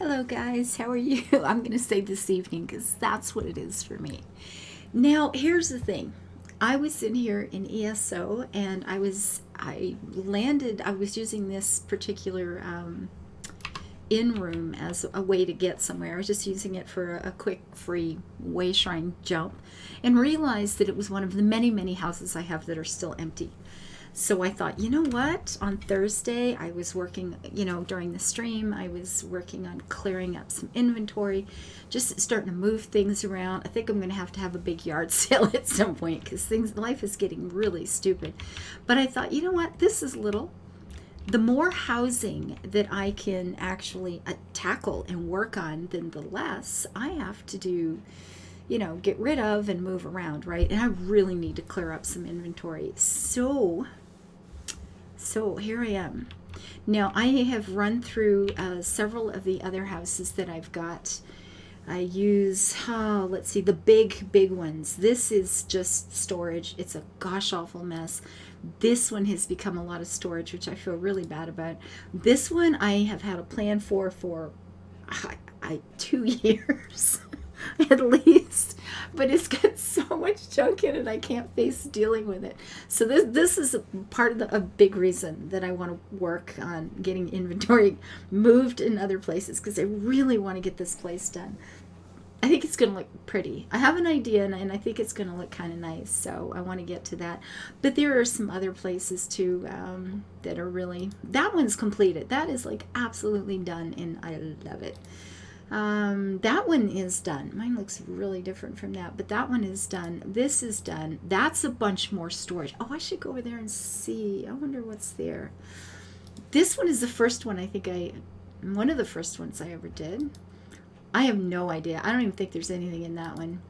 Hello guys, how are you? I'm going to say this evening because that's what it is for me. Now, here's the thing. I was in here in ESO and I was using this particular in room as a way to get somewhere. I was just using it for a quick free way shrine jump and realized that it was one of the many houses I have that are still empty. So I thought, you know what? On Thursday, I was working, during the stream, I was working on clearing up some inventory, just starting to move things around. I think I'm going to have a big yard sale at some point because life is getting really stupid. But I thought, you know what? This is little. The more housing that I can actually tackle and work on, then the less I have to do, get rid of and move around, right? And I really need to clear up some inventory. So here I am. Now I have run through several of the other houses that I've got. I use, let's see, the big ones. This is just storage. It's a gosh awful mess. This one has become a lot of storage, which I feel really bad about. This one I have had a plan for 2 years. At least, but it's got so much junk in it I can't face dealing with it. So this is part of a big reason that I want to work on getting inventory moved in other places, because I really want to get this place done. I think it's going to look pretty. I have an idea, and I think it's going to look kind of nice, so I want to get to that. But there are some other places too that are really, that one's completed. That is like absolutely done, and I love it. That one is done. Mine looks really different from that, but that one is done. This is done. That's a bunch more storage. Oh, I should go over there and see. I wonder what's there. This one is the first one one of the first ones I ever did. I have no idea. I don't even think there's anything in that one.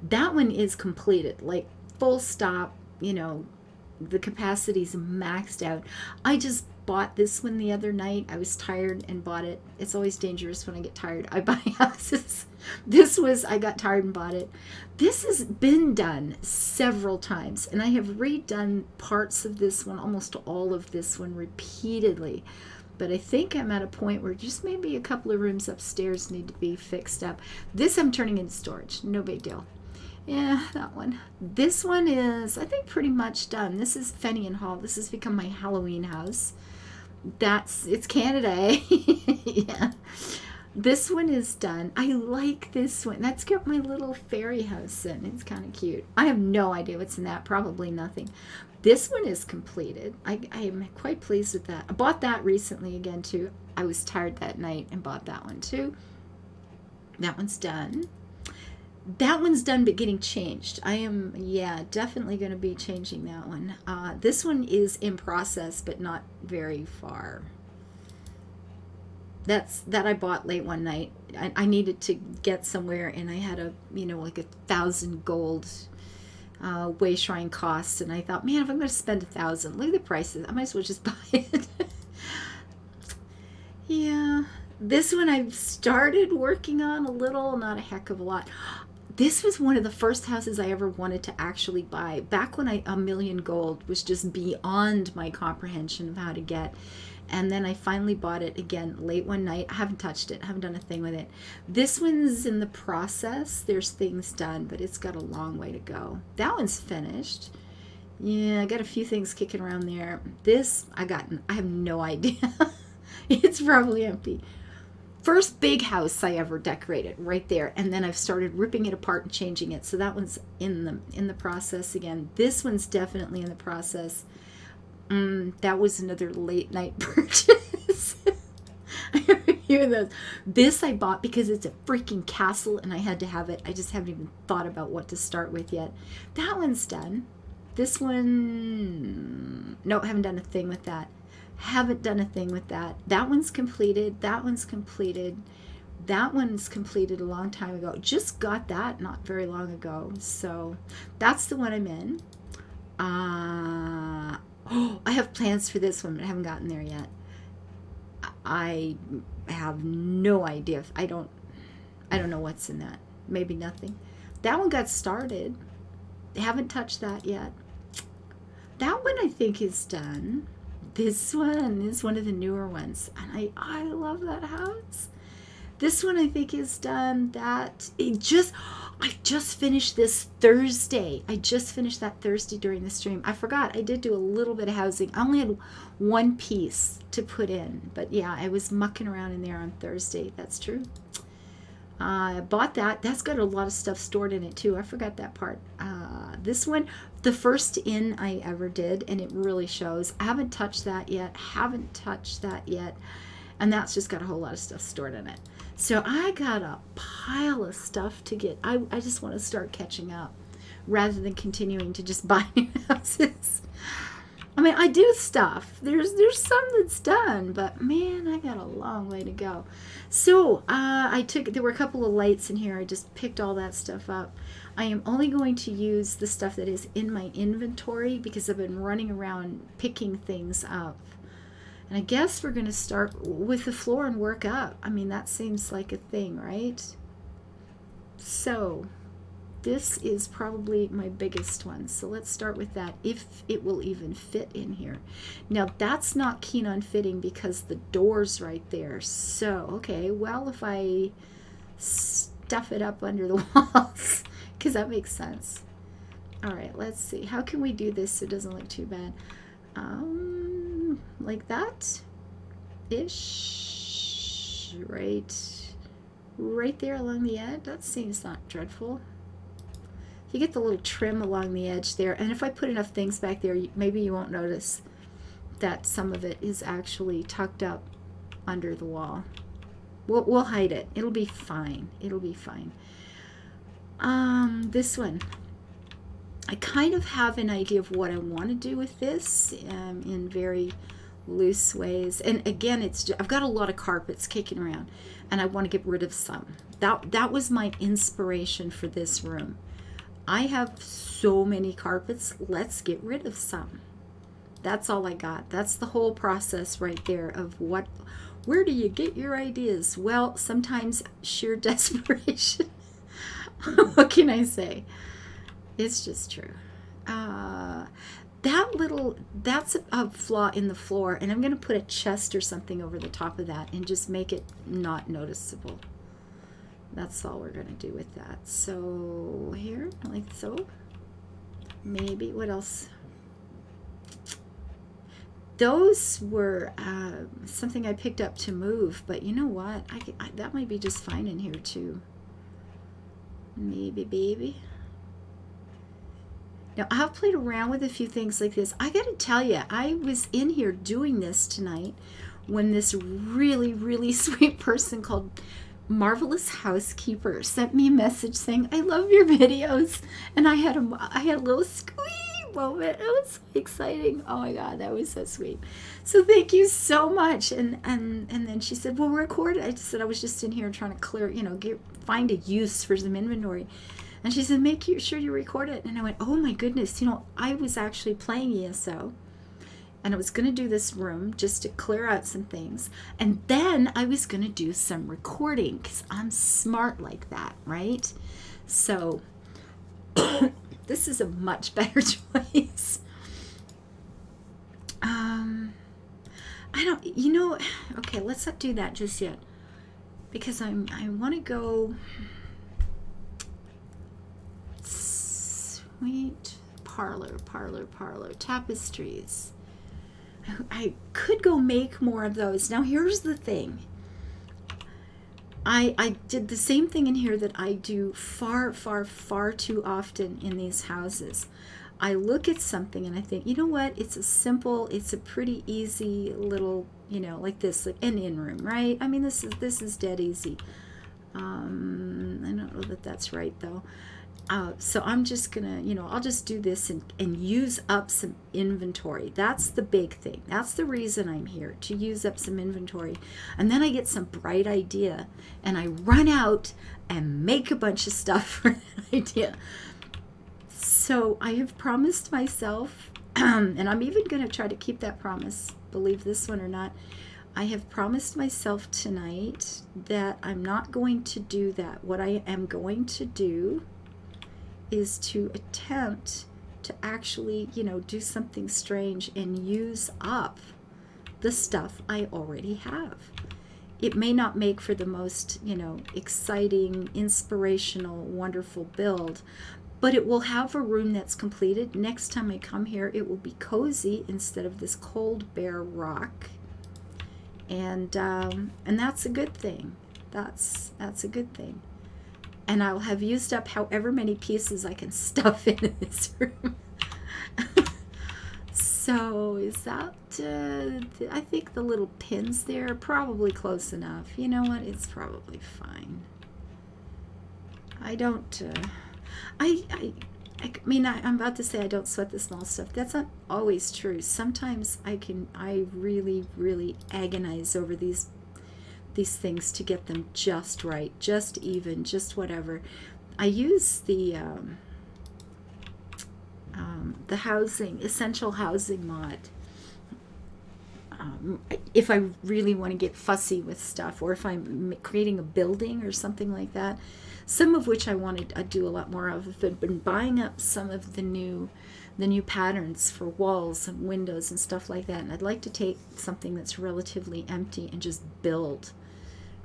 That one is completed, like full stop, the capacity's maxed out. I just bought this one the other night. I was tired and bought it. It's always dangerous when I get tired. I buy houses. I got tired and bought it. This has been done several times, and I have redone parts of this one, almost all of this one, repeatedly. But I think I'm at a point where just maybe a couple of rooms upstairs need to be fixed up. This I'm turning into storage. No big deal. Yeah, that one. This one is, I think, pretty much done. This is Fenian Hall. This has become my Halloween house. It's Canada. Yeah. This one is done. I like this one. That's got my little fairy house in. It's kind of cute. I have no idea what's in that. Probably nothing. This one is completed. I am quite pleased with that. I bought that recently again too. I was tired that night and bought that one too. That one's done. That one's done but getting changed. I am, definitely going to be changing that one. This one is in process but not very far. That I bought late one night. I needed to get somewhere, and I had like 1,000 gold way shrine costs, and I thought, man, if I'm going to spend 1,000, look at the prices. I might as well just buy it. Yeah. This one I've started working on a little, not a heck of a lot. This was one of the first houses I ever wanted to actually buy. Back when a million gold was just beyond my comprehension of how to get. And then I finally bought it again late one night. I haven't touched it. I haven't done a thing with it. This one's in the process. There's things done, but it's got a long way to go. That one's finished. Yeah, I got a few things kicking around there. This, I have no idea. It's probably empty. First big house I ever decorated, right there, and then I've started ripping it apart and changing it. So that one's in the process again. This one's definitely in the process. That was another late night purchase. I have a few of those. This I bought because it's a freaking castle and I had to have it. I just haven't even thought about what to start with yet. That one's done. This one, no, I haven't done a thing with that. Haven't done a thing with that. That one's completed. That one's completed. That one's completed a long time ago. Just got that not very long ago. So that's the one I'm in. I have plans for this one, but I haven't gotten there yet. I have no idea. I don't know what's in that. Maybe nothing. That one got started. Haven't touched that yet. That one I think is done. This one is one of the newer ones, and I love that house. This one I think is done. I just finished this Thursday. I just finished that Thursday during the stream. I forgot I did do a little bit of housing. I only had one piece to put in, but yeah, I was mucking around in there on Thursday. That's true. I bought that. That's got a lot of stuff stored in it too. I forgot that part. This one, the first in I ever did, and it really shows. I haven't touched that yet. And that's just got a whole lot of stuff stored in it. So I got a pile of stuff to get. I just want to start catching up rather than continuing to just buy new houses. I mean, I do stuff. There's some that's done, but man, I got a long way to go. So there were a couple of lights in here. I just picked all that stuff up. I am only going to use the stuff that is in my inventory because I've been running around picking things up. And I guess we're going to start with the floor and work up. I mean, that seems like a thing, right? So this is probably my biggest one. So let's start with that, if it will even fit in here. Now, that's not keen on fitting because the door's right there. So, okay, well, if I stuff it up under the walls, because that makes sense. All right, let's see. How can we do this so it doesn't look too bad? Like that ish, right there along the edge. That seems not dreadful. You get the little trim along the edge there, and if I put enough things back there, maybe you won't notice that some of it is actually tucked up under the wall. We'll hide it. It'll be fine. It'll be fine. This one, I kind of have an idea of what I want to do with this in very loose ways. And again, I've got a lot of carpets kicking around, and I want to get rid of some. That was my inspiration for this room. I have so many carpets. Let's get rid of some. That's all I got. That's the whole process right there of where do you get your ideas? Well, sometimes sheer desperation. What can I say? It's just true. That's a flaw in the floor, and I'm going to put a chest or something over the top of that and just make it not noticeable. That's all we're going to do with that. So here, like so. Maybe, what else? Those were something I picked up to move, but you know what? That might be just fine in here too. Maybe, baby. Now, I've played around with a few things like this. I got to tell you, I was in here doing this tonight when this really, really sweet person called Marvelous Housekeeper sent me a message saying, I love your videos. And I had a little squee moment. It was so exciting. Oh my God, that was so sweet. So thank you so much. And then she said, well, record it. I just said I was just in here trying to clear, find a use for some inventory. And she said, make sure you record it. And I went, oh my goodness, I was actually playing ESO. And I was going to do this room just to clear out some things. And then I was going to do some recording because I'm smart like that, right? So this is a much better choice. Okay, let's not do that just yet. Because I want to go sweet parlor, tapestries. I could go make more of those. Now here's the thing. I did the same thing in here that I do far too often in these houses. I look at something and I think, you know what? It's a pretty easy little, like this, like an in-room, right? I mean, this is dead easy. I don't know that that's right though. So I'm just gonna, I'll just do this and use up some inventory. That's the big thing. That's the reason I'm here, to use up some inventory. And then I get some bright idea and I run out and make a bunch of stuff for that idea. So I have promised myself, and I'm even gonna try to keep that promise, believe this one or not. I have promised myself tonight that I'm not going to do that. What I am going to do is to attempt to actually, do something strange and use up the stuff I already have. it may not make for the most, exciting, inspirational, wonderful build, but it will have a room that's completed. Next time I come here, it will be cozy instead of this cold, bare rock. And that's a good thing. That's a good thing. And I'll have used up however many pieces I can stuff into this room. So is that, I think the little pins there are probably close enough. You know what? It's probably fine. I don't, I mean, I'm about to say I don't sweat the small stuff. That's not always true. Sometimes I really, really agonize over these things to get them just right, just even, just whatever. I use the housing, essential housing mod. If I really want to get fussy with stuff, or if I'm creating a building or something like that, some of which I wanted to do a lot more of. I've been buying up some of the new patterns for walls and windows and stuff like that, and I'd like to take something that's relatively empty and just build,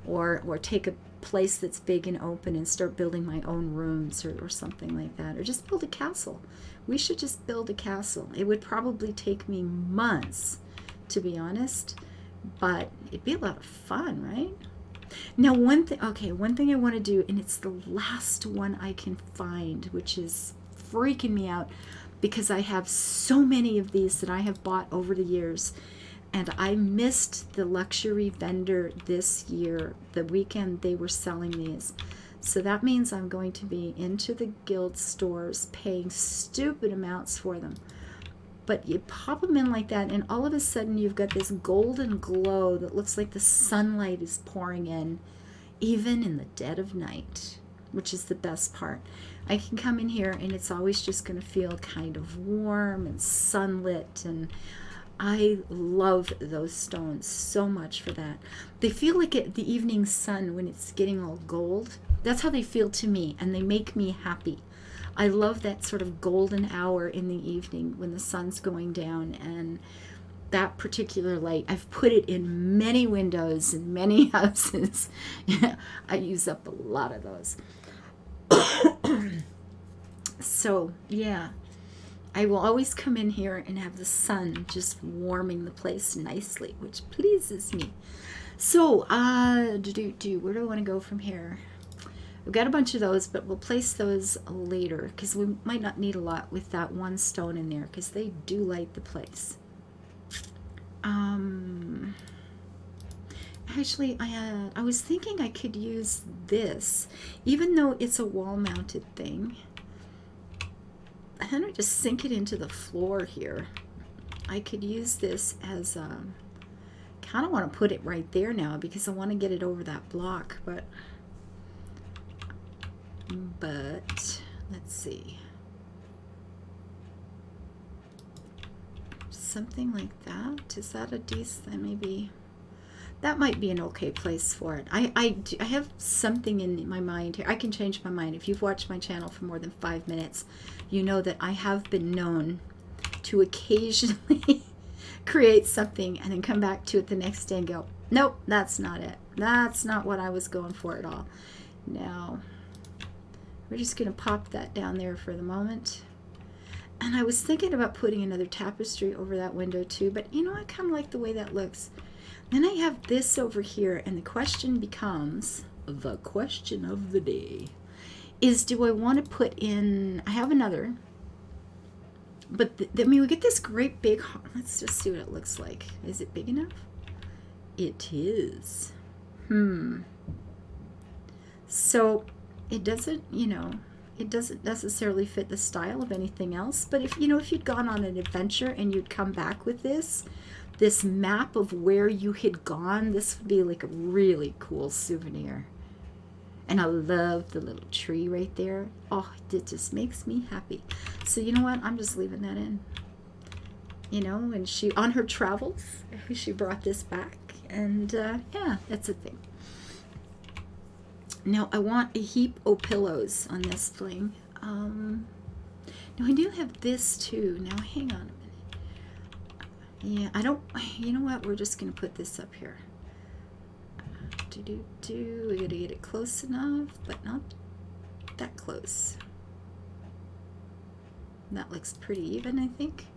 or take a place that's big and open and start building my own rooms or something like that, or just build a castle. We should just build a castle. It would probably take me months, to be honest, but it'd be a lot of fun, right? Now, one thing I want to do, and it's the last one I can find, which is freaking me out because I have so many of these that I have bought over the years, and I missed the luxury vendor this year, the weekend they were selling these. So that means I'm going to be into the guild stores paying stupid amounts for them. But you pop them in like that, and all of a sudden you've got this golden glow that looks like the sunlight is pouring in, even in the dead of night, which is the best part. I can come in here and it's always just going to feel kind of warm and sunlit, and I love those stones so much for that. They feel like the evening sun when it's getting all gold. That's how they feel to me, and they make me happy. I love that sort of golden hour in the evening when the sun's going down, and that particular light, I've put it in many windows in many houses. I use up a lot of those. So, yeah, I will always come in here and have the sun just warming the place nicely, which pleases me. So, where do I want to go from here? We've got a bunch of those, but we'll place those later because we might not need a lot with that one stone in there because they do light the place. Actually, I was thinking I could use this, even though it's a wall-mounted thing. And then I just sink it into the floor here. I could use this as kind of want to put it right there now because I want to get it over that block, but let's see, something like that. Is that a decent, maybe that might be an okay place for it. I have something in my mind here. I can change my mind. If you've watched my channel for more than 5 minutes, you know that I have been known to occasionally create something and then come back to it the next day and go, nope, that's not it. That's not what I was going for at all. Now, we're just going to pop that down there for the moment. And I was thinking about putting another tapestry over that window too, but you know, I kind of like the way that looks. Then I have this over here, and the question becomes, the question of the day, is do I want to put in, I have another, but I mean, we get this great big, let's just see what it looks like. Is it big enough? It is. So it doesn't, it doesn't necessarily fit the style of anything else, but if you'd gone on an adventure and you'd come back with this map of where you had gone, this would be like a really cool souvenir. And I love the little tree right there. Oh, it just makes me happy. So you know what? I'm just leaving that in. And she, on her travels, she brought this back. And yeah, that's a thing. Now I want a heap of pillows on this thing. Now I do have this too. Now hang on a minute. Yeah, I don't, you know what? We're just going to put this up here. We gotta get it close enough, but not that close. That looks pretty even, I think.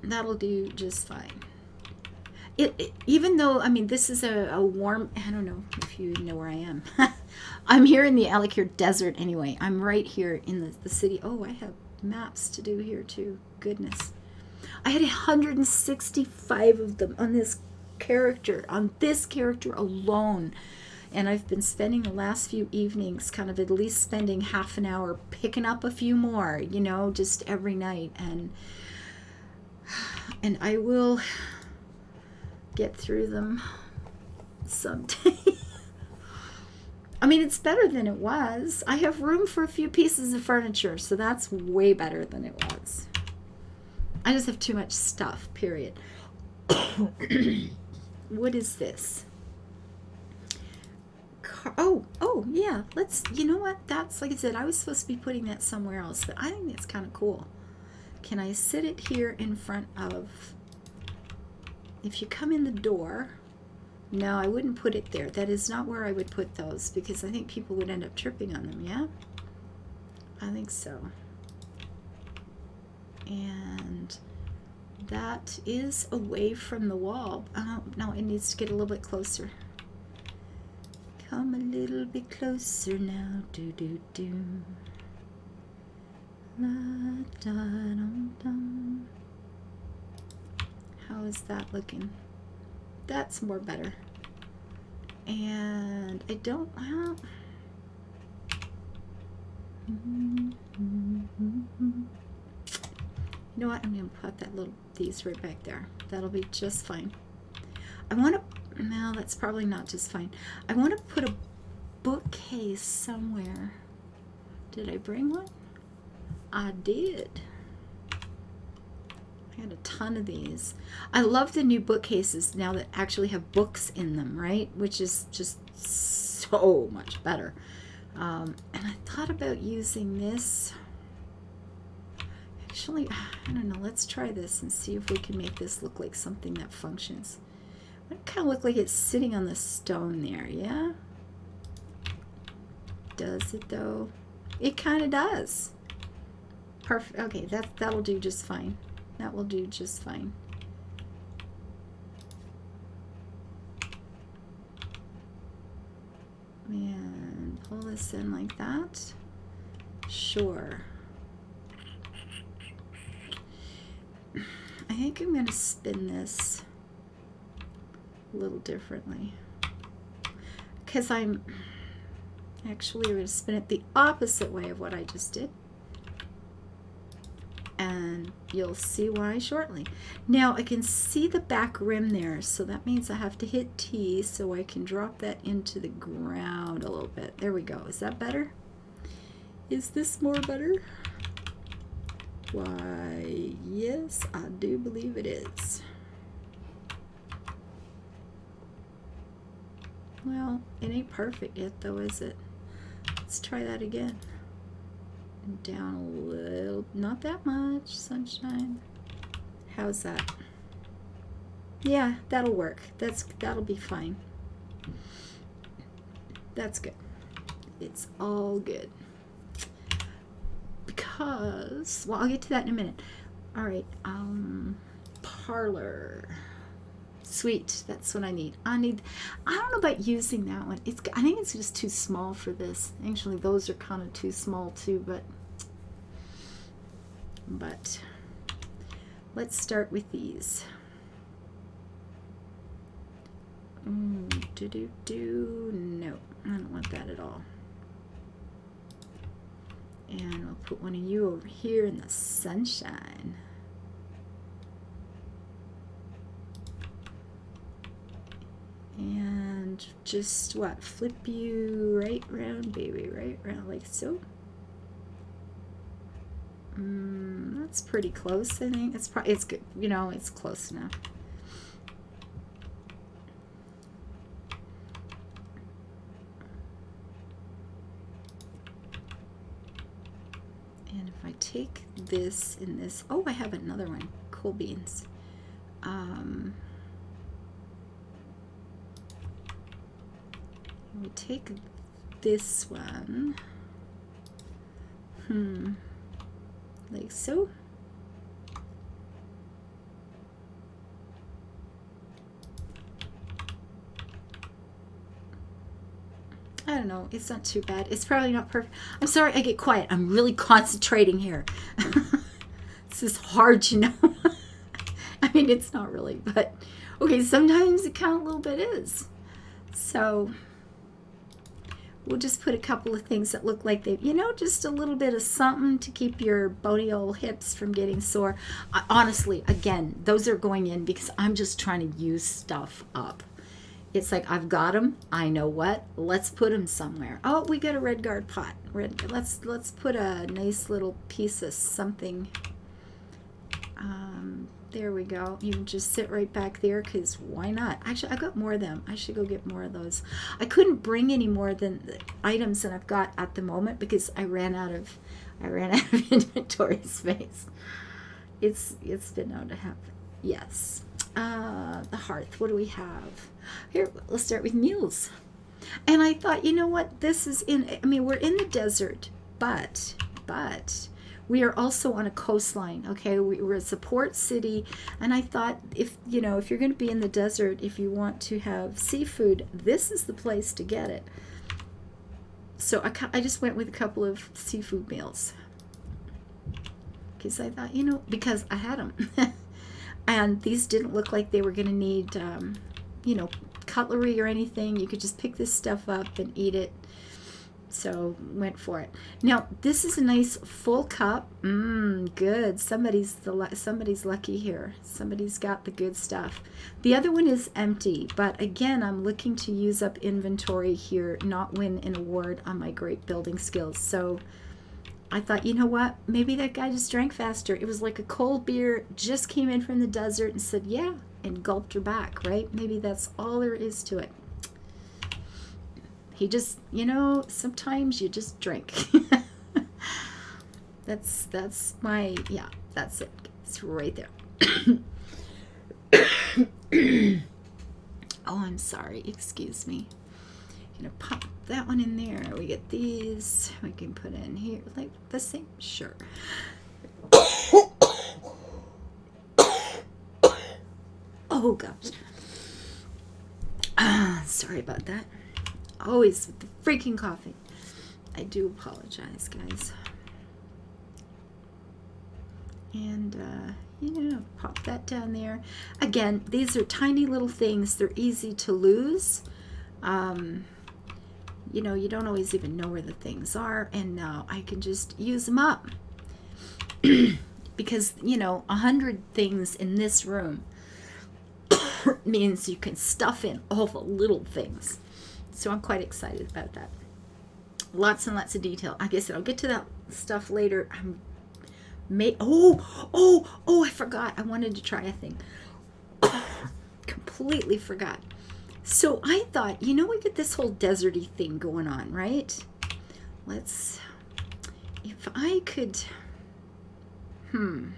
That'll do just fine. Even though, I mean, this is a warm, I don't know if you know where I am. I'm here in the Alakir Desert anyway. I'm right here in the city. Oh, I have maps to do here too. Goodness. I had 165 of them on this character alone. And I've been spending the last few evenings kind of at least spending half an hour picking up a few more, you know, just every night. And I will get through them someday. I mean, it's better than it was. I have room for a few pieces of furniture, so that's way better than it was. I just have too much stuff, period. What is this? Oh, yeah. You know what? That's, like I said, I was supposed to be putting that somewhere else, but I think that's kind of cool. Can I sit it here in front of, if you come in the door, no, I wouldn't put it there. That is not where I would put those, because I think people would end up tripping on them, yeah? I think so. And that is away from the wall. No, it needs to get a little bit closer. Come a little bit closer now. Do do do. La, da, dum, dum. How is that looking? That's more better. And I don't. Well, you know what? I'm going to put these right back there. That'll be just fine. I want to. No, that's probably not just fine. I want to put a bookcase somewhere. Did I bring one? I did. I had a ton of these. I love the new bookcases now that actually have books in them, right? Which is just so much better. And I thought about using this. Actually, I don't know. Let's try this and see if we can make this look like something that functions. It kind of look like it's sitting on the stone there, yeah? Does it though? It kind of does. Perfect. Okay, that'll do just fine. That will do just fine. And pull this in like that. Sure. I think I'm going to spin this a little differently, because I'm actually going to spin it the opposite way of what I just did, and you'll see why shortly. Now I can see the back rim there, so that means I have to hit T so I can drop that into the ground a little bit. There we go. Is that better? Is this more better? Why, yes, I do believe it is. Well, it ain't perfect yet though, is it? Let's try that again. Down a little, not that much, sunshine. How's that? Yeah, that'll work. That'll be fine. That's good. It's all good. Because, well, I'll get to that in a minute. All right, parlor. Sweet, that's what I need. I don't know about using that one. I think it's just too small for this. Actually, those are kind of too small too, but let's start with these. No, I don't want that at all. And I'll put one of you over here in the sunshine. And just flip you right round, baby, right round like so. That's pretty close, I think. It's good, you know, it's close enough. And if I take this and this, oh, I have another one. Cool beans. we take this one. Like so. I don't know. It's not too bad. It's probably not perfect. I'm sorry I get quiet. I'm really concentrating here. This is hard, you know. I mean, it's not really, but okay, sometimes it kind of a little bit is. So we'll just put a couple of things that look like they, you know, just a little bit of something to keep your bony old hips from getting sore. Honestly, again, those are going in because I'm just trying to use stuff up. It's like, I've got them. I know what. Let's put them somewhere. Oh, we got a red guard pot. Let's put a nice little piece of something. There we go. You can just sit right back there because why not? Actually, I've got more of them. I should go get more of those. I couldn't bring any more than the items that I've got at the moment because I ran out of inventory space. It's been known to happen. Yes. The hearth. What do we have? Here, let's start with mules. And I thought, you know what? This is I mean, we're in the desert, but we are also on a coastline, okay? We're a support city, and I thought if you're going to be in the desert, if you want to have seafood, this is the place to get it. So I just went with a couple of seafood meals because I thought, because I had them. And these didn't look like they were going to need, cutlery or anything. You could just pick this stuff up and eat it. So went for it. Now this is a nice full cup. Good. Somebody's lucky here. Somebody's got the good stuff. The other one is empty, but again, I'm looking to use up inventory here, not win an award on my great building skills. So I thought, you know what? Maybe that guy just drank faster. It was like a cold beer, just came in from the desert and said, yeah, and gulped her back, right? Maybe that's all there is to it. He just, sometimes you just drink. that's it. It's right there. Oh, I'm sorry. Excuse me. Gonna pop that one in there. We get these. We can put in here like the same. Sure. Oh gosh. Sorry about that. Always with the freaking coughing. I do apologize, guys. And pop that down there. Again, these are tiny little things. They're easy to lose. You don't always even know where the things are, and now I can just use them up. Because 100 things in this room means you can stuff in all the little things. So I'm quite excited about that. Lots and lots of detail. I guess I'll get to that stuff later. I forgot. I wanted to try a thing. Completely forgot. So I thought, we get this whole deserty thing going on, right? If I could, I'm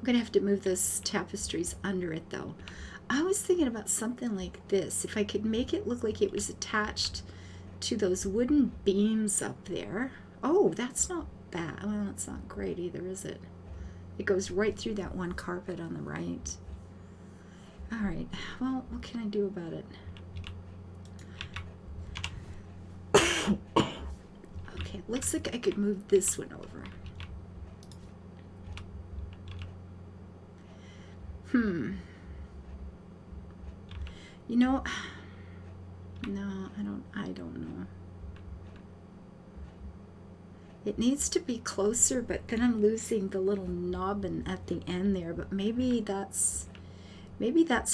going to have to move those tapestries under it though. I was thinking about something like this. If I could make it look like it was attached to those wooden beams up there. Oh, that's not bad. Well, it's not great either, is it? It goes right through that one carpet on the right. All right. Well, what can I do about it? Okay, looks like I could move this one over. No, I don't know. It needs to be closer, but then I'm losing the little knob at the end there, but maybe that's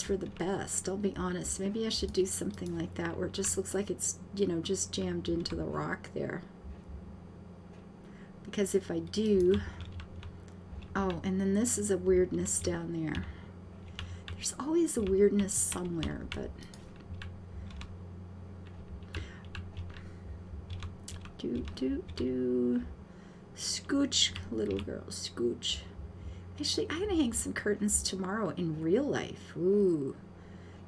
for the best. I'll be honest. Maybe I should do something like that where it just looks like it's, just jammed into the rock there. Because if I do, and then this is a weirdness down there. There's always a weirdness somewhere, but scooch, little girl, scooch. Actually, I'm gonna hang some curtains tomorrow in real life. Ooh,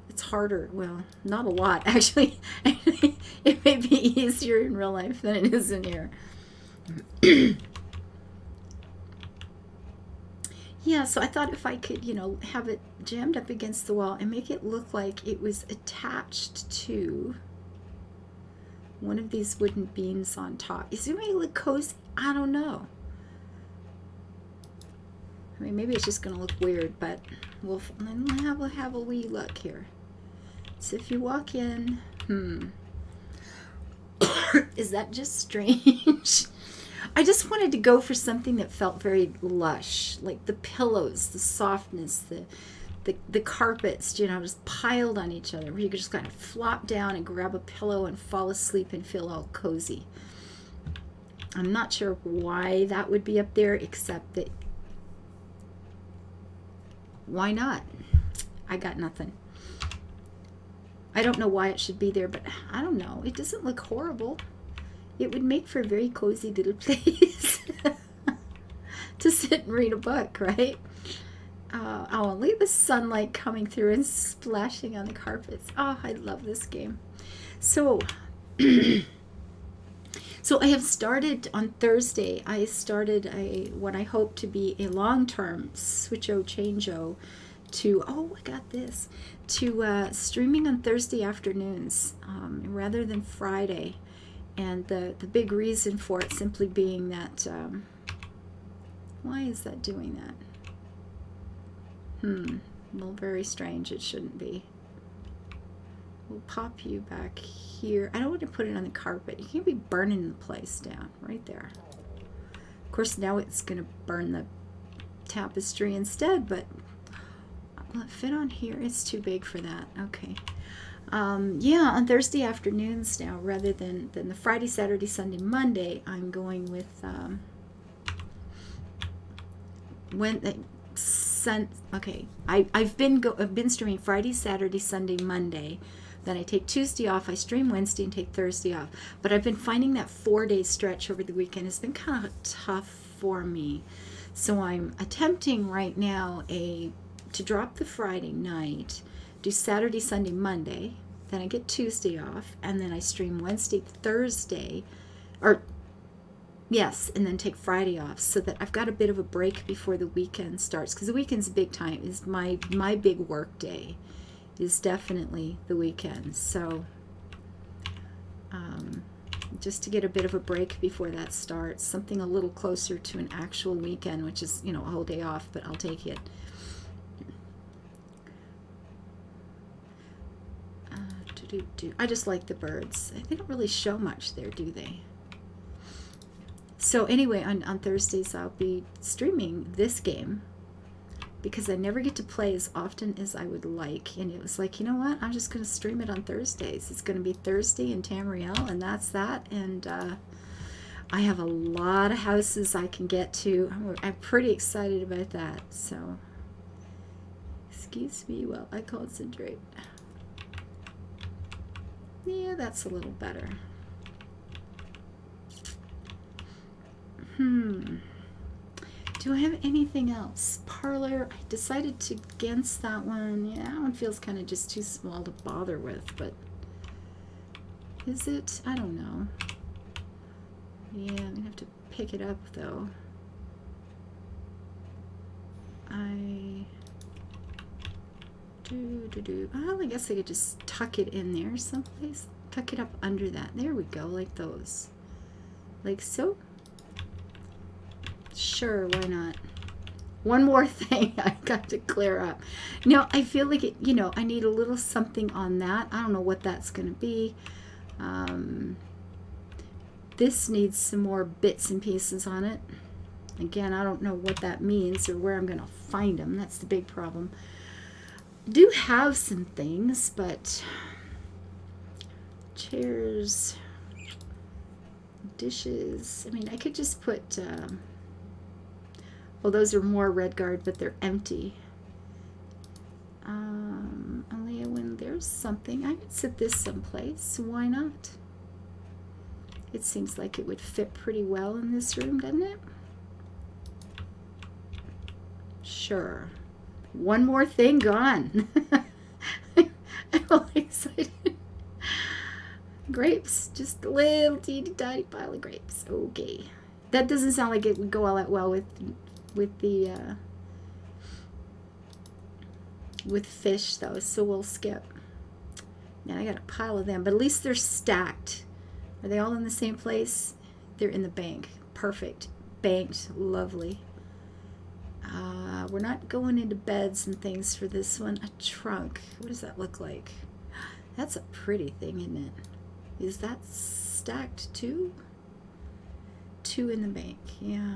it's harder. Well, not a lot, actually. It may be easier in real life than it is in here. Yeah, so I thought if I could, have it jammed up against the wall and make it look like it was attached to one of these wooden beams on top. Is it going to look cozy? I don't know. I mean, maybe it's just going to look weird, but we'll have a wee look here. So if you walk in, is that just strange? I just wanted to go for something that felt very lush, like the pillows, the softness, the carpets, just piled on each other, where you could just kind of flop down and grab a pillow and fall asleep and feel all cozy. I'm not sure why that would be up there, except that, why not? I got nothing. I don't know why it should be there, but I don't know. It doesn't look horrible. It would make for a very cozy little place to sit and read a book, right? Only the sunlight coming through and splashing on the carpets. Oh, I love this game. So, so I have started on Thursday. I started what I hope to be a long-term switcho-chango to, I got this, to streaming on Thursday afternoons rather than Friday. And the big reason for it simply being that, why is that doing that? Well, very strange. It shouldn't be. We'll pop you back here. I don't want to put it on the carpet. You can't be burning the place down right there. Of course, now it's going to burn the tapestry instead, but will it fit on here? It's too big for that. Okay. Yeah, on Thursday afternoons now, rather than the Friday, Saturday, Sunday, Monday, I'm going with okay. I've been streaming Friday, Saturday, Sunday, Monday. Then I take Tuesday off. I stream Wednesday and take Thursday off. But I've been finding that 4-day stretch over the weekend has been kind of tough for me. So I'm attempting right now to drop the Friday night, do Saturday, Sunday, Monday. Then I get Tuesday off, and then I stream Wednesday, Thursday, and then take Friday off, so that I've got a bit of a break before the weekend starts, because the weekend's big time. Is my big work day is definitely the weekend. So just to get a bit of a break before that starts, something a little closer to an actual weekend, which is, a whole day off, but I'll take it. I just like the birds. They don't really show much there, do they? So anyway, on Thursdays I'll be streaming this game, because I never get to play as often as I would like. And it was like, you know what? I'm just going to stream it on Thursdays. It's going to be Thursday in Tamriel, and that's that. And I have a lot of houses I can get to. I'm pretty excited about that. So, excuse me while I concentrate. Yeah, that's a little better. Do I have anything else? Parlor, I decided against that one. Yeah, that one feels kind of just too small to bother with, but is it? I don't know. Yeah, I'm going to have to pick it up, though. Well, I guess I could just tuck it in there someplace. Tuck it up under that. There we go, like those. Like so. Sure, why not? One more thing I got to clear up. Now, I feel like it, I need a little something on that. I don't know what that's going to be. This needs some more bits and pieces on it. Again, I don't know what that means or where I'm going to find them. That's the big problem. I do have some things, but chairs, dishes. I mean, I could just put, well, those are more red guard, but they're empty. Only when there's something, I could sit this someplace. Why not? It seems like it would fit pretty well in this room, doesn't it? Sure. One more thing gone. all excited. Grapes, just a little teeny tiny pile of grapes. Okay, that doesn't sound like it would go all that well with the with fish though, so we'll skip. Now I got a pile of them, but at least they're stacked. Are they all in the same place? They're in the bank. Perfect. Banked. Lovely. We're not going into beds and things for this one. A trunk. What does that look like? That's a pretty thing, isn't it? Is that stacked too? 2 in the bank. Yeah.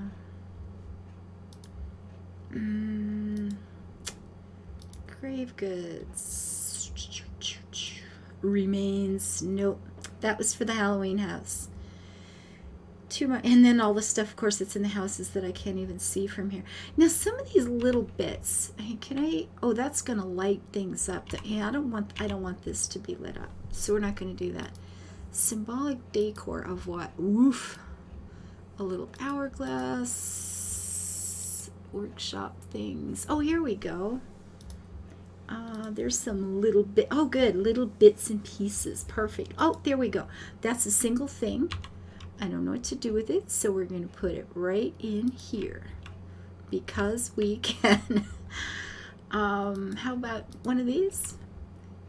Grave goods. Remains. Nope. That was for the Halloween house. Too much. And then all the stuff, of course, that's in the houses that I can't even see from here. Now, some of these little bits, can I? Oh, that's going to light things up. Yeah, I don't want this to be lit up. So we're not going to do that. Symbolic decor of what? Oof. A little hourglass. Workshop things. Oh, here we go. There's some little bit. Oh, good. Little bits and pieces. Perfect. Oh, there we go. That's a single thing. I don't know what to do with it, so we're going to put it right in here because we can. How about one of these?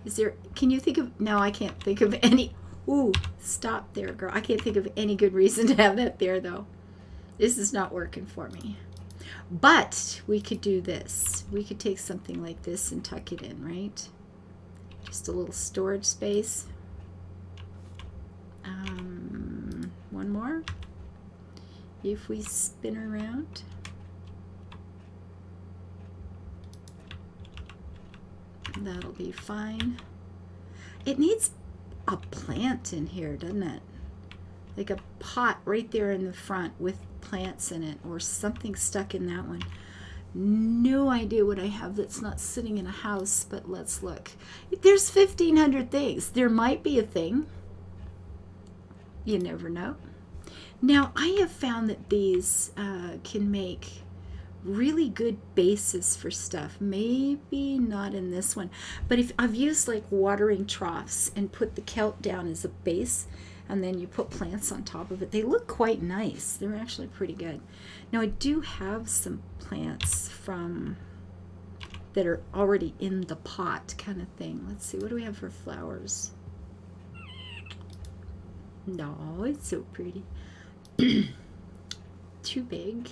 Is there? Can you think of? No, I can't think of any. Ooh, stop there, girl. I can't think of any good reason to have that there, though. This is not working for me. But we could do this. We could take something like this and tuck it in, right? Just a little storage space. One more. If we spin around. That'll be fine. It needs a plant in here, doesn't it? Like a pot right there in the front with plants in it or something stuck in that one. No idea what I have that's not sitting in a house, but let's look. There's 1,500 things. There might be a thing. You never know. Now, I have found that these can make really good bases for stuff. Maybe not in this one, but if I've used like watering troughs and put the kelp down as a base, and then you put plants on top of it, they look quite nice. They're actually pretty good. Now, I do have some plants from that are already in the pot kind of thing. Let's see, what do we have for flowers? No, it's so pretty. Too big.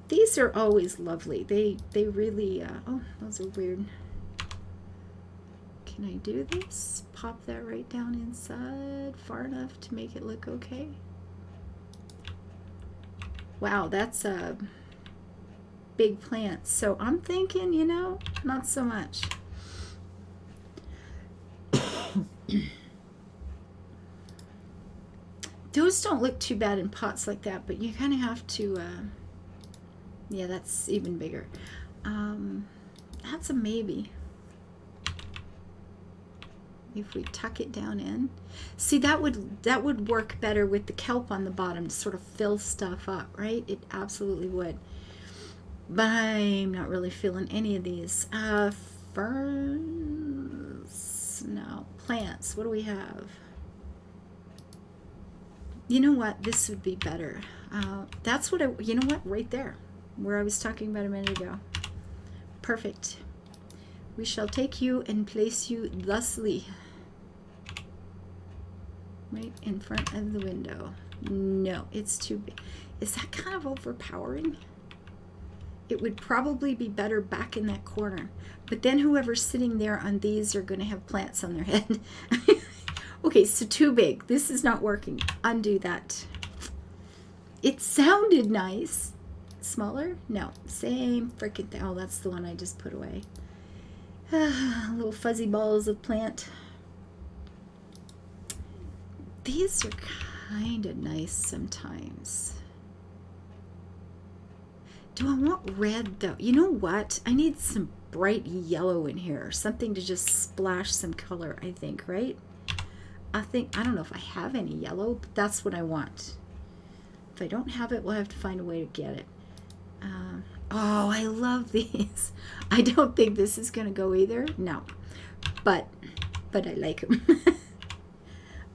These are always lovely. They really, oh, those are weird. Can I do this? Pop that right down inside far enough to make it look okay. Wow, that's a big plant. So I'm thinking, you know, not so much. Those don't look too bad in pots like that, but you kind of have to, yeah, that's even bigger. That's a maybe. If we tuck it down in. See, that would work better with the kelp on the bottom to sort of fill stuff up, right? It absolutely would. But I'm not really feeling any of these. Ferns, no. Plants, what do we have? You know what? This would be better. That's what you know what? Right there, where I was talking about a minute ago. Perfect. We shall take you and place you thusly. Right in front of the window. No, it's too big. Is that kind of overpowering? It would probably be better back in that corner. But then whoever's sitting there on these are going to have plants on their head. Okay, so too big. This is not working. Undo that. It sounded nice. Smaller? No. Same freaking thing. Oh, that's the one I just put away. Little fuzzy balls of plant. These are kind of nice sometimes. Do I want red though? You know what? I need some bright yellow in here. Something to just splash some color, I think, right? I don't know if I have any yellow, but that's what I want. If I don't have it, we'll have to find a way to get it. Oh, I love these. I don't think this is going to go either. No. But I like them.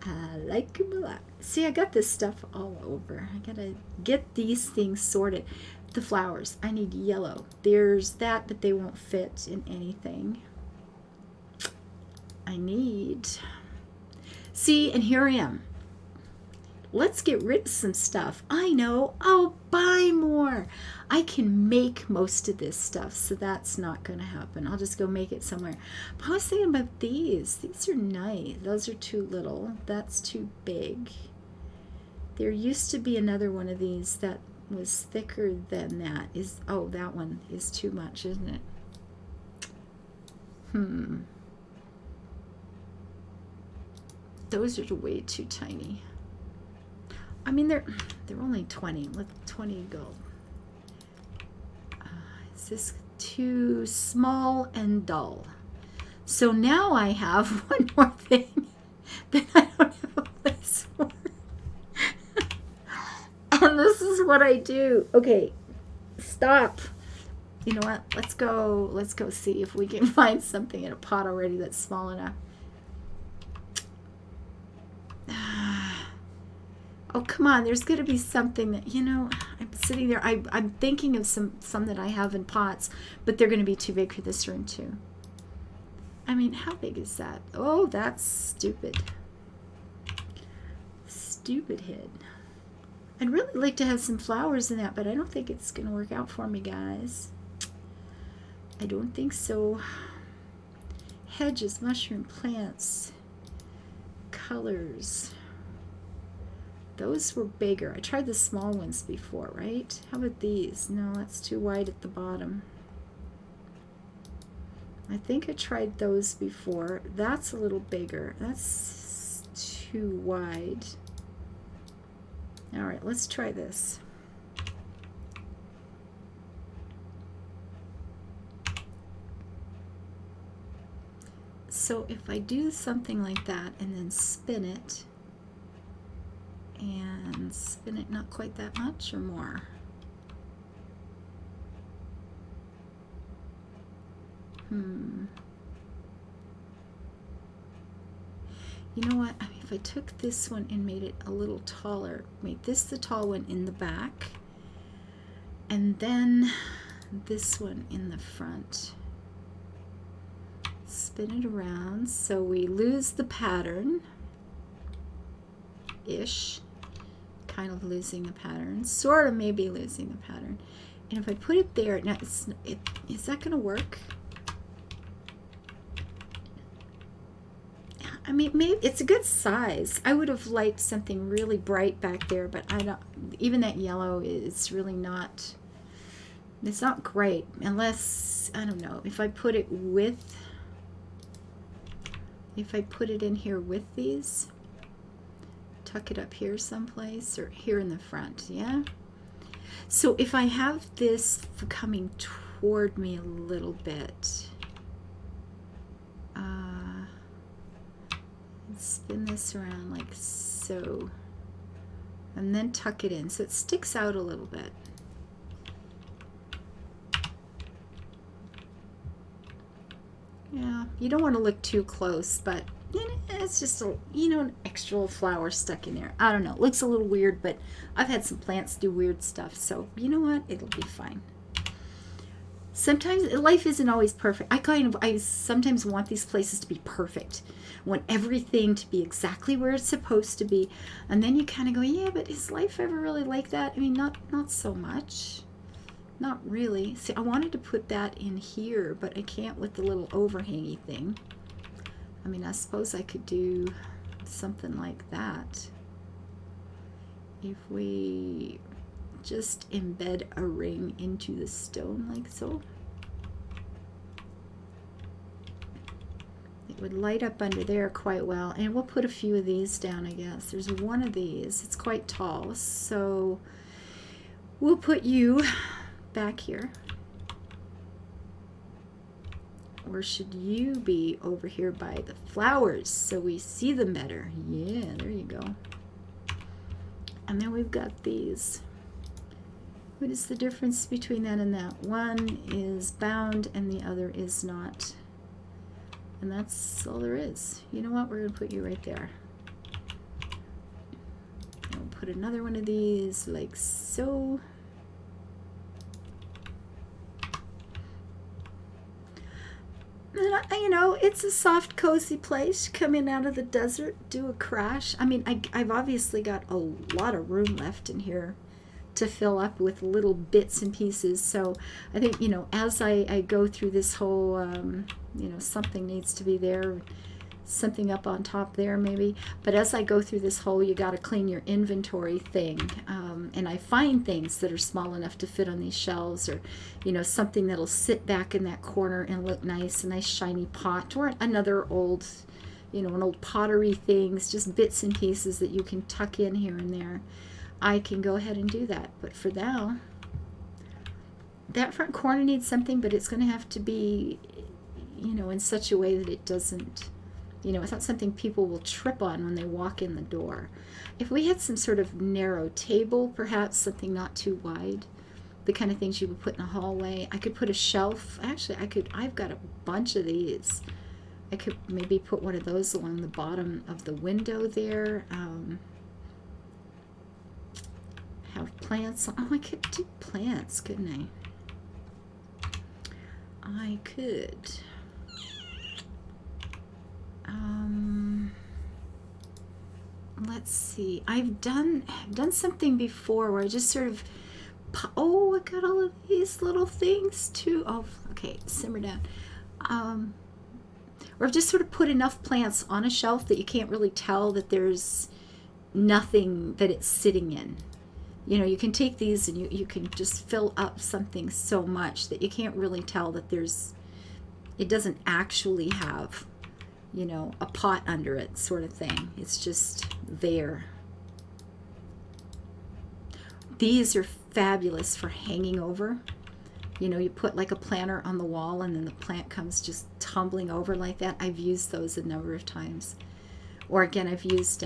I like them a lot. See, I got this stuff all over. I got to get these things sorted. The flowers. I need yellow. There's that, but they won't fit in anything. I need... See, and here I am. Let's get rid of some stuff. I know. I'll buy more. I can make most of this stuff, so that's not going to happen. I'll just go make it somewhere. But I was thinking about these. These are nice. Those are too little. That's too big. There used to be another one of these that was thicker than that. Oh, that one is too much, isn't it? Those are way too tiny. I mean, they're only 20. Let 20 go. Is this too small and dull? So now I have one more thing that I don't have a place for. And this is what I do. Okay, stop. You know what? Let's go see if we can find something in a pot already that's small enough. Oh, come on. There's going to be something that, you know, I'm sitting there. I'm thinking of some that I have in pots, but they're going to be too big for this room, too. I mean, how big is that? Oh, that's stupid. Stupid head. I'd really like to have some flowers in that, but I don't think it's going to work out for me, guys. I don't think so. Hedges, mushroom plants, colors. Those were bigger. I tried the small ones before, right? How about these? No, that's too wide at the bottom. I think I tried those before. That's a little bigger. That's too wide. All right, let's try this. So if I do something like that and then spin it, and spin it not quite that much or more. You know what? I mean, if I took this one and made it a little taller, made this the tall one in the back, and then this one in the front. Spin it around so we lose the pattern. Ish. Kind of losing the pattern, sort of maybe losing the pattern. And if I put it there, now is that going to work? I mean, maybe it's a good size. I would have liked something really bright back there, but I don't. Even that yellow is really not. It's not great unless I don't know if I put it with. If I put it in here with these. Tuck it up here someplace or here in the front, yeah? So if I have this coming toward me a little bit, spin this around like so, and then tuck it in so it sticks out a little bit. Yeah, you don't want to look too close, but it's just a, you know, an extra flower stuck in there. I don't know. It looks a little weird, but I've had some plants do weird stuff, so you know what? It'll be fine. Sometimes life isn't always perfect. I sometimes want these places to be perfect. I want everything to be exactly where it's supposed to be, and then you kind of go, yeah, but is life ever really like that? I mean, not so much. Not really. See, I wanted to put that in here, but I can't with the little overhangy thing. I mean, I suppose I could do something like that. If we just embed a ring into the stone like so. It would light up under there quite well. And we'll put a few of these down, I guess. There's one of these. It's quite tall. So we'll put you back here. Or should you be over here by the flowers so we see them better? Yeah, there you go. And then we've got these. What is the difference between that and that? One is bound and the other is not. And that's all there is. You know what? We're going to put you right there. And we'll put another one of these like so. And, you know, it's a soft, cozy place. Come in out of the desert, do a crash. I mean, I've obviously got a lot of room left in here to fill up with little bits and pieces. So I think, you know, as I go through this whole, you know, something needs to be there, something up on top there maybe. But as I go through this whole, you got to clean your inventory thing. And I find things that are small enough to fit on these shelves, or, you know, something that'll sit back in that corner and look nice, a nice shiny pot, or another old, you know, an old pottery things, just bits and pieces that you can tuck in here and there. I can go ahead and do that. But for now, that front corner needs something, but it's going to have to be, you know, in such a way that it doesn't, you know, it's not something people will trip on when they walk in the door. If we had some sort of narrow table, perhaps something not too wide, the kind of things you would put in a hallway. I could put a shelf. Actually, I've got a bunch of these. I could maybe put one of those along the bottom of the window there. Have plants. Oh, I could do plants, couldn't I? I could. Let's see. I've done something before where I just sort of, oh, I got all of these little things too. Oh, okay, simmer down. Or I've just sort of put enough plants on a shelf that you can't really tell that there's nothing that it's sitting in. You know, you can take these and you can just fill up something so much that you can't really tell that it doesn't actually have, you know, a pot under it, sort of thing. It's just there. These are fabulous for hanging over. You know, you put like a planter on the wall and then the plant comes just tumbling over like that. I've used those a number of times. Or again, I've used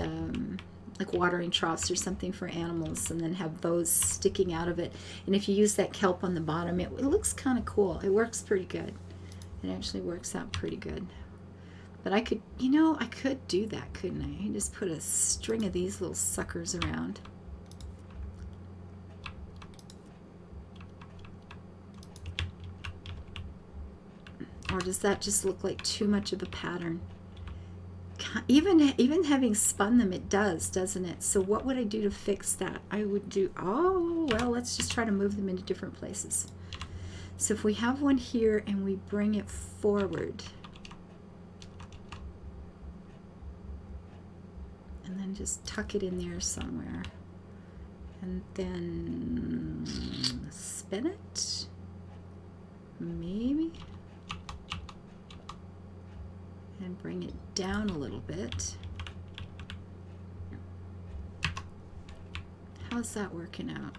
like watering troughs or something for animals, and then have those sticking out of it. And if you use that kelp on the bottom, it looks kind of cool. It works pretty good. It actually works out pretty good. But I could, you know, I could do that, couldn't I? I could just put a string of these little suckers around. Or does that just look like too much of a pattern? Even having spun them, it does, doesn't it? So what would I do to fix that? I would do, oh, well, let's just try to move them into different places. So if we have one here and we bring it forward, and then just tuck it in there somewhere, and then spin it, maybe, and bring it down a little bit. How's that working out?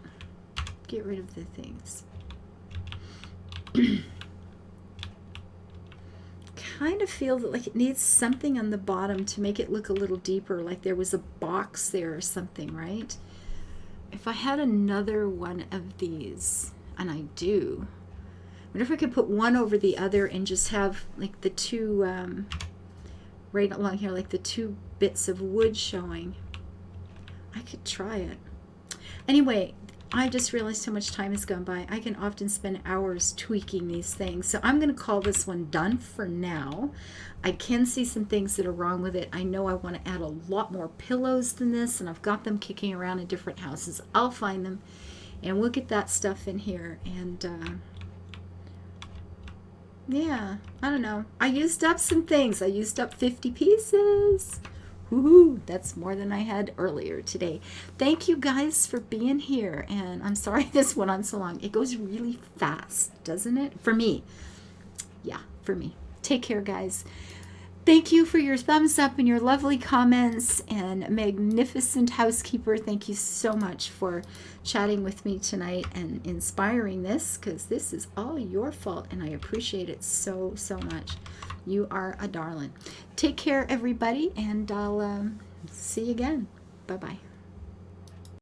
Get rid of the things. Kind of feel that like it needs something on the bottom to make it look a little deeper, like there was a box there or something, right? If I had another one of these, and I do, I wonder if I could put one over the other and just have like the two, right along here, like the two bits of wood showing. I could try it. Anyway, I just realized how much time has gone by. I can often spend hours tweaking these things. So I'm going to call this one done for now. I can see some things that are wrong with it. I know I want to add a lot more pillows than this, and I've got them kicking around in different houses. I'll find them, and we'll get that stuff in here. And yeah, I don't know. I used up some things. I used up 50 pieces. Woohoo! That's more than I had earlier today. Thank you guys for being here. And I'm sorry this went on so long. It goes really fast, doesn't it? For me. Yeah, for me. Take care, guys. Thank you for your thumbs up and your lovely comments. And magnificent housekeeper, thank you so much for chatting with me tonight and inspiring this, because this is all your fault and I appreciate it so, so much. You are a darling. Take care, everybody, and I'll see you again. Bye-bye.